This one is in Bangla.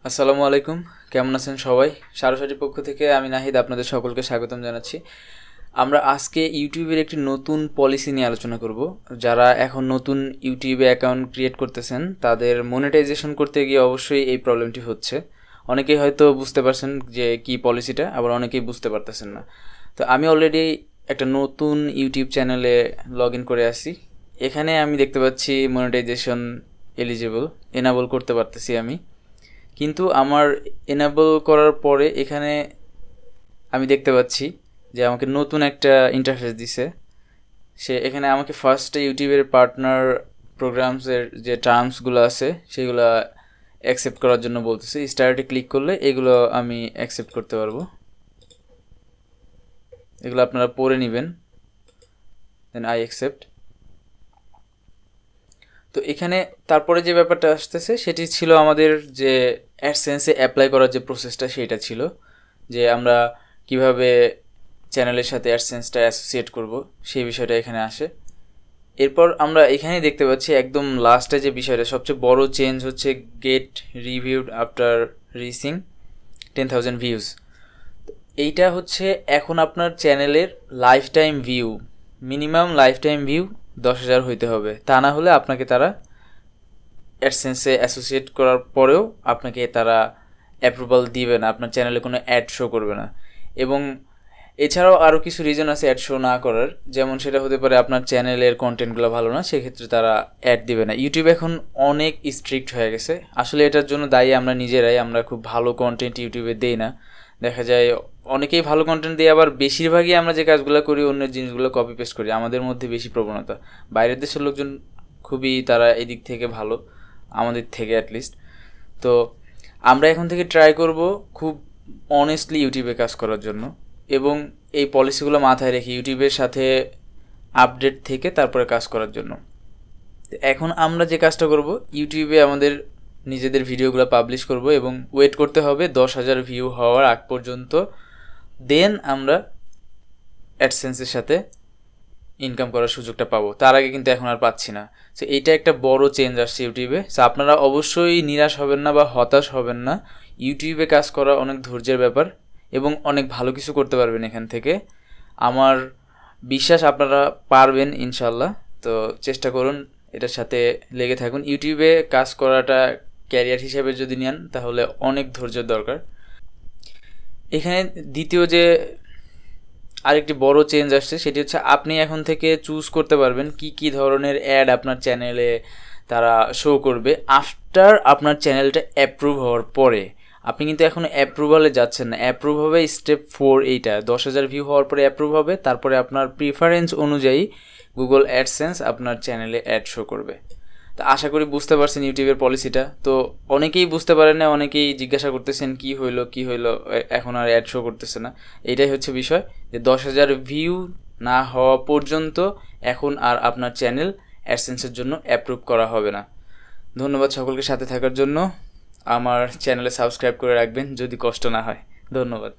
আসসালামু আলাইকুম। কেমন আছেন সবাই? সারসারির পক্ষ থেকে আমি নাহিদ আপনাদের সকলকে স্বাগতম জানাচ্ছি। আমরা আজকে ইউটিউবের একটি নতুন পলিসি নিয়ে আলোচনা করব। যারা এখন নতুন ইউটিউবে অ্যাকাউন্ট ক্রিয়েট করতেছেন তাদের মনিটাইজেশন করতে গিয়ে অবশ্যই এই প্রবলেমটি হচ্ছে। অনেকেই হয়তো বুঝতে পারছেন যে কি পলিসিটা, আবার অনেকেই বুঝতে পারতেছেন না। তো আমি অলরেডি একটা নতুন ইউটিউব চ্যানেলে লগ ইন করে আসি। এখানে আমি দেখতে পাচ্ছি মনিটাইজেশন এলিজিবল, এনাবল করতে পারতেছি আমি। কিন্তু আমার এনেবল করার পরে এখানে আমি দেখতে পাচ্ছি যে আমাকে নতুন একটা ইন্টারফেস দিছে। সে এখানে আমাকে ফার্স্টে ইউটিউবের পার্টনার প্রোগ্রামসের যে টার্মসগুলো আছে সেগুলো অ্যাকসেপ্ট করার জন্য বলতেছে। স্টার্টে ক্লিক করলে এগুলো আমি অ্যাকসেপ্ট করতে পারবো। এগুলো আপনারা পড়ে নেবেন, দেন আই অ্যাকসেপ্ট। তো এখানে তারপরে যে ব্যাপারটা আসতেছে সেটি ছিল আমাদের যে অ্যাডসেন্সে অ্যাপ্লাই করার যে প্রসেসটা, সেটা ছিল যে আমরা কিভাবে চ্যানেলের সাথে অ্যাডসেন্সটা অ্যাসোসিয়েট করব, সেই বিষয়টা এখানে আসে। এরপর আমরা এখানেই দেখতে পাচ্ছি একদম লাস্টে যে বিষয়টা সবচেয়ে বড় চেঞ্জ হচ্ছে get reviewed after reaching 10,000 views. এইটা হচ্ছে এখন আপনার চ্যানেলের lifetime view, minimum lifetime view 10,000 হইতে হবে। তা না হলে আপনাকে তারা অ্যাডসেন্সে অ্যাসোসিয়েট করার পরেও আপনাকে তারা অ্যাপ্রুভাল দিবে না, আপনার চ্যানেলে কোনো অ্যাড শো করবে না। এবং এছাড়াও আরও কিছু রিজন আছে অ্যাড শো না করার, যেমন সেটা হতে পারে আপনার চ্যানেলের কন্টেন্টগুলো ভালো না, সেক্ষেত্রে তারা অ্যাড দিবে না। ইউটিউব এখন অনেক স্ট্রিক্ট হয়ে গেছে। আসলে এটার জন্য দায়ী আমরা নিজেরাই। আমরা খুব ভালো কন্টেন্ট ইউটিউবে দেই না। দেখা যায় অনেকেই ভালো কন্টেন্ট দিয়ে, আবার বেশিরভাগই আমরা যে কাজগুলো করি অন্যের জিনিসগুলো কপি পেস্ট করি। আমাদের মধ্যে বেশি প্রবণতা। বাইরের দেশের লোকজন খুবই তারা এই দিক থেকে ভালো, আমাদের থেকে অ্যাটলিস্ট। তো আমরা এখন থেকে ট্রাই করব খুব অনেস্টলি ইউটিউবে কাজ করার জন্য, এবং এই পলিসিগুলো মাথায় রেখে ইউটিউবের সাথে আপডেট থেকে তারপরে কাজ করার জন্য। এখন আমরা যে কাজটা করব, ইউটিউবে আমাদের নিজেদের ভিডিওগুলো পাবলিশ করব এবং ওয়েট করতে হবে 10,000 ভিউ হওয়ার আগ পর্যন্ত। দেন আমরা অ্যাডসেন্সের সাথে ইনকাম করার সুযোগটা পাবো। তার আগে কিন্তু এখন আর পাচ্ছি না। সো এইটা একটা বড় চেঞ্জ আসছে ইউটিউবে। সো আপনারা অবশ্যই নিরাশ হবেন না বা হতাশ হবেন না। ইউটিউবে কাজ করা অনেক ধৈর্যের ব্যাপার এবং অনেক ভালো কিছু করতে পারবেন এখান থেকে। আমার বিশ্বাস আপনারা পারবেন ইনশাল্লাহ। তো চেষ্টা করুন, এটার সাথে লেগে থাকুন। ইউটিউবে কাজ করাটা ক্যারিয়ার হিসেবে যদি নেন তাহলে অনেক ধৈর্যের দরকার। এখানে দ্বিতীয় যে আরেকটি বড় চেঞ্জ আসছে সেটি হচ্ছে আপনি এখন থেকে চুজ করতে পারবেন কি কি ধরনের অ্যাড আপনার চ্যানেলে তারা শো করবে আফটার আপনার চ্যানেলটা অ্যাপ্রুভ হওয়ার পরে। আপনি কিন্তু এখন অ্যাপ্রুভালে যাচ্ছেন না। অ্যাপ্রুভ হবে স্টেপ 4, এইটা 10,000 ভিউ হওয়ার পরে অ্যাপ্রুভ হবে। তারপরে আপনার প্রিফারেন্স অনুযায়ী গুগল অ্যাডসেন্স আপনার চ্যানেলে অ্যাড শো করবে। তো আশা করি বুঝতে পারছেন ইউটিউবের পলিসিটা। তো অনেকেই বুঝতে পারেন না, অনেকেই জিজ্ঞাসা করতেছেন কি হইলো এখন আর অ্যাড শো করতেছে না। এইটাই হচ্ছে বিষয়, যে 10,000 ভিউ না হওয়া পর্যন্ত এখন আর আপনার চ্যানেল অ্যাডসেন্সের জন্য অ্যাপ্রুভ করা হবে না। ধন্যবাদ সকলকে সাথে থাকার জন্য। আমার চ্যানেলে সাবস্ক্রাইব করে রাখবেন যদি কষ্ট না হয়। ধন্যবাদ।